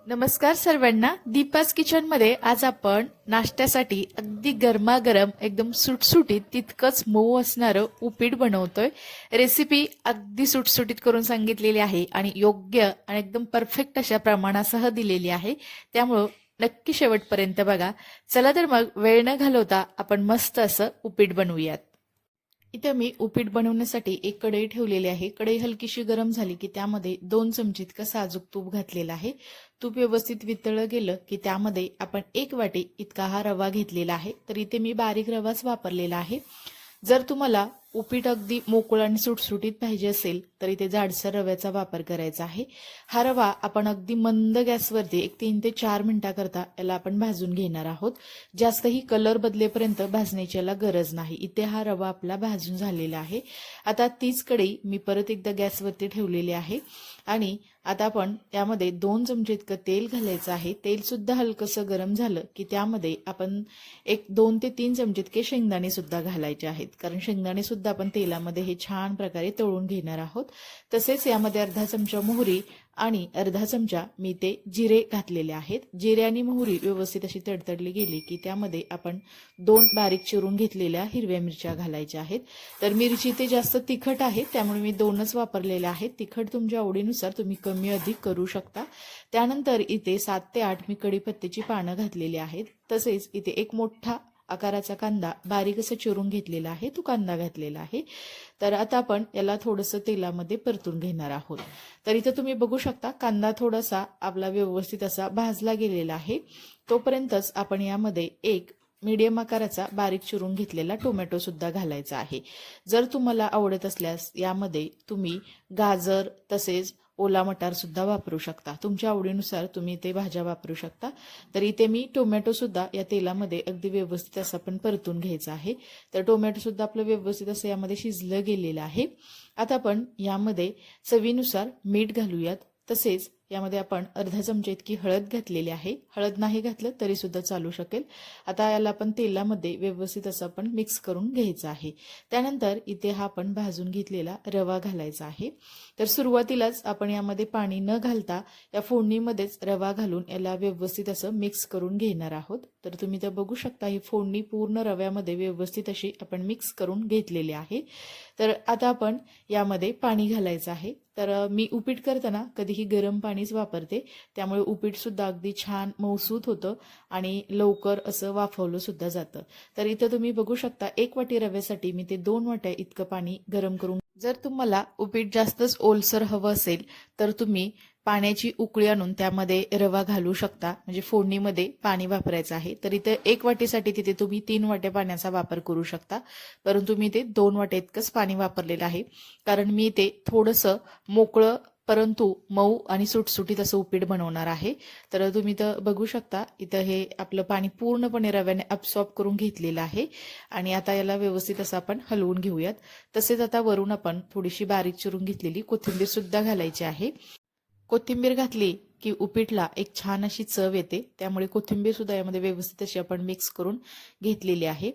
नमस्कार सर्वांना. दीपास किचन मध्ये आज आपण नाश्त्यासाठी अगदी गरमागरम एकदम सुटसुटीत तितकंच मऊ असणारं उपीट बनवतोय. रेसिपी अगदी सुटसुटीत करून सांगितलेली आहे आणि योग्य आणि एकदम परफेक्ट अशा प्रमाणासह दिलेली आहे. त्यामुळं नक्की शेवटपर्यंत बघा. चला तर मग वेळ न घालवता आपण मस्त असं उपीट बनवूयात. इथं मी उपीट बनवण्यासाठी एक कढई ठेवलेली आहे. कढई हलकीशी गरम झाली की त्यामध्ये 2 चमचे इतकं साजूक तूप घातलेलं आहे. तूप व्यवस्थित वितळलं गेलं की त्यामध्ये आपण 1 वाटी इतका हा रवा घेतलेला आहे. तर इथे मी बारीक रवाच वापरलेला आहे. जर तुम्हाला उपीट अगदी मोकळं आणि सुटसुटीत पाहिजे असेल तर इथे जाडसर रव्याचा वापर करायचा आहे. हा रवा आपण अगदी मंद गॅसवरती 3 ते 4 मिनिटाकरता याला आपण भाजून घेणार आहोत. जास्तही कलर बदलेपर्यंत भाजण्याची याला गरज नाही. इथे हा रवा आपला भाजून झालेला आहे. आता तीच कढई मी परत एकदा गॅसवरती ठेवलेली आहे आणि आता आपण यामध्ये 2 चमचे इतकं तेल घालायचं आहे. तेल सुद्धा हलकंसं गरम झालं की त्यामध्ये आपण 2 ते 3 चमचे इतके शेंगदाणे सुद्धा घालायचे आहेत, कारण शेंगदाणे सुद्धा आपण तेलामध्ये हे छान प्रकारे तळून घेणार आहोत. तसेच यामध्ये अर्धा चमचा मोहरी आणि अर्धा चमचा मी ते जिरे घातलेले आहेत. जिरे आणि मोहरी व्यवस्थित अशी तडतडली गेली की त्यामध्ये आपण 2 बारीक चिरून घेतलेल्या हिरव्या मिरच्या घालायच्या आहेत. तर मिरची ते जास्त तिखट आहे त्यामुळे मी 2च वापरलेल्या आहेत. तिखट तुमच्या आवडीनुसार तुम्ही कमी अधिक करू शकता. त्यानंतर इथे 7 ते 8 मी कढीपत्त्याची पानं घातलेली आहेत. तसेच इथे एक मोठा आकाराचा कांदा बारीक असं चिरून घेतलेला आहे, तो कांदा घातलेला आहे. तर आता आपण याला थोडंसं तेलामध्ये परतून घेणार आहोत. तर इथं तुम्ही बघू शकता कांदा थोडासा आपला व्यवस्थित असा भाजला गेलेला आहे. तोपर्यंतच आपण यामध्ये एक मीडियम आकाराचा बारीक चिरून घेतलेला टोमॅटो सुद्धा घालायचा आहे. जर तुम्हाला आवडत असल्यास यामध्ये तुम्ही गाजर तसेच ओला मटार सुद्धा वापरू शकता. तुमच्या आवडीनुसार तुम्ही ते भाज्या वापरू शकता. तर इथे मी टोमॅटो सुद्धा या तेलामध्ये अगदी व्यवस्थित असं आपण परतून घ्यायचं आहे. तर टोमॅटो सुद्धा आपलं व्यवस्थित असं यामध्ये शिजलं गेलेलं आहे. आता आपण यामध्ये चवीनुसार मीठ घालूयात. तसेच यामध्ये आपण अर्धा चमचा इतकी हळद घातलेली आहे. हळद नाही घातलं तरी सुद्धा चालू शकेल. आता याला आपण तेलामध्ये व्यवस्थित असं आपण मिक्स करून घ्यायचं आहे. त्यानंतर इथे हा आपण भाजून घेतलेला रवा घालायचा आहे. तर सुरुवातीलाच आपण यामध्ये पाणी न घालता या फोडणीमध्येच रवा घालून याला व्यवस्थित असं मिक्स करून घेणार आहोत. तर तुम्ही तर बघू शकता ही फोडणी पूर्ण रव्यामध्ये व्यवस्थित अशी आपण मिक्स करून घेतलेली आहे. तर आता आपण यामध्ये पाणी घालायचं आहे. तर मी उपीट करताना कधीही गरम पाणीच वापरते, त्यामुळे उपीट सुद्धा अगदी छान मऊसूत होतं आणि लवकर असं वाफवलं सुद्धा जातं. तर इथं तुम्ही बघू शकता 1 वाटी रव्यासाठी मी ते 2 वाट्या इतकं पाणी गरम करून. जर तुम्हाला उपीट जास्तच ओलसर हवं असेल तर तुम्ही पाण्याची उकळी आणून त्यामध्ये रवा घालू शकता. म्हणजे फोडणीमध्ये पाणी वापरायचं आहे. तर इथे 1 वाटीसाठी तिथे तुम्ही 3 वाट्या पाण्याचा वापर करू शकता, परंतु मी ते 2 वाट्या इतकंच पाणी वापरलेलं आहे, कारण मी ते थोडंसं मोकळं परंतु मऊ आणि सुटसुटीत असं उपीट बनवणार आहे. तर तुम्ही तर बघू शकता इथं हे आपलं पाणी पूर्णपणे रव्याने अब्सॉर्ब करून घेतलेलं आहे आणि आता याला व्यवस्थित असं आपण हलवून घेऊयात. तसेच आता वरून आपण थोडीशी बारीक चिरून घेतलेली कोथिंबीर सुद्धा घालायची आहे. कोथिंबीर घातली की उपीटला एक छान अशी चव येते, त्यामुळे कोथिंबीर सुद्धा यामध्ये व्यवस्थित अशी आपण मिक्स करून घेतलेली आहे.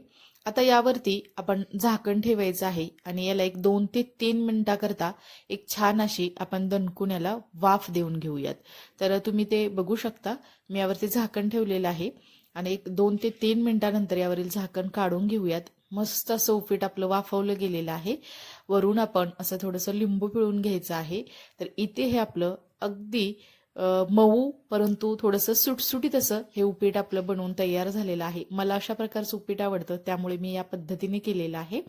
आता यावरती आपण झाकण ठेवायचं आहे आणि याला 2 ते 3 मिनिटाकरता एक छान अशी आपण दणकून याला वाफ देऊन घेऊयात. तर तुम्ही ते बघू शकता मी यावरती झाकण ठेवलेलं आहे आणि 2 ते 3 मिनिटानंतर यावरील झाकण काढून घेऊयात. मस्त असं उपीट आपलं वाफवलं गेलेलं आहे. वरून आपण असं थोडंसं लिंबू पिळून घ्यायचं आहे. तर इथे हे आपलं अगदी मऊ परंतु थोडंसं सुटसुटीत असं हे उपीट आपलं बनवून तयार झालेलं आहे. मला अशा प्रकारचं उपीट आवडतं त्यामुळे मी या पद्धतीने केलेलं आहे.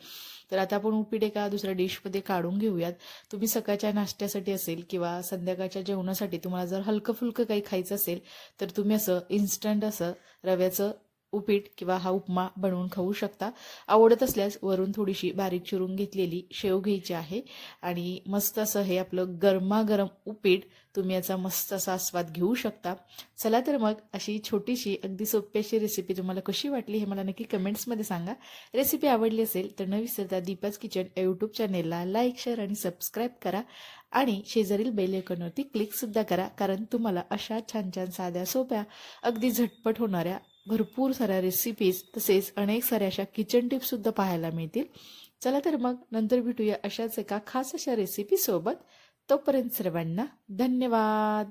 तर आता आपण उपीट एका दुसऱ्या डिशमध्ये काढून घेऊयात. तुम्ही सकाळच्या नाश्त्यासाठी असेल किंवा संध्याकाळच्या जेवणासाठी तुम्हाला जर हलकं फुलकं काही खायचं असेल तर तुम्ही असं इन्स्टंट असं रव्याचं उपीट किंवा हा उपमा बनवून खाऊ शकता. आवडत असल्यास वरून थोडीशी बारीक चिरून घेतलेली शेव घ्यायची आहे आणि मस्त असं हे आपलं गरमागरम उपीट तुम्ही याचा मस्त असा आस्वाद घेऊ शकता. चला तर मग अशी छोटीशी अगदी सोपी अशी रेसिपी तुम्हाला कशी वाटली हे मला नक्की कमेंट्समध्ये सांगा. रेसिपी आवडली असेल तर न विसरता दीपाज किचन या यूट्यूब चॅनेलला लाईक, शेअर आणि सबस्क्राईब करा आणि शेजारील बेल आयकॉनवरती क्लिक सुद्धा करा, कारण तुम्हाला अशा छान छान साध्या सोप्या अगदी झटपट होणाऱ्या भरपूर साऱ्या रेसिपीज तसेच अनेक साऱ्या अशा किचन टिप्स सुद्धा पाहायला मिळतील. चला तर मग नंतर भेटूया अशाच एका खास अशा रेसिपी सोबत. तोपर्यंत सर्वांना धन्यवाद.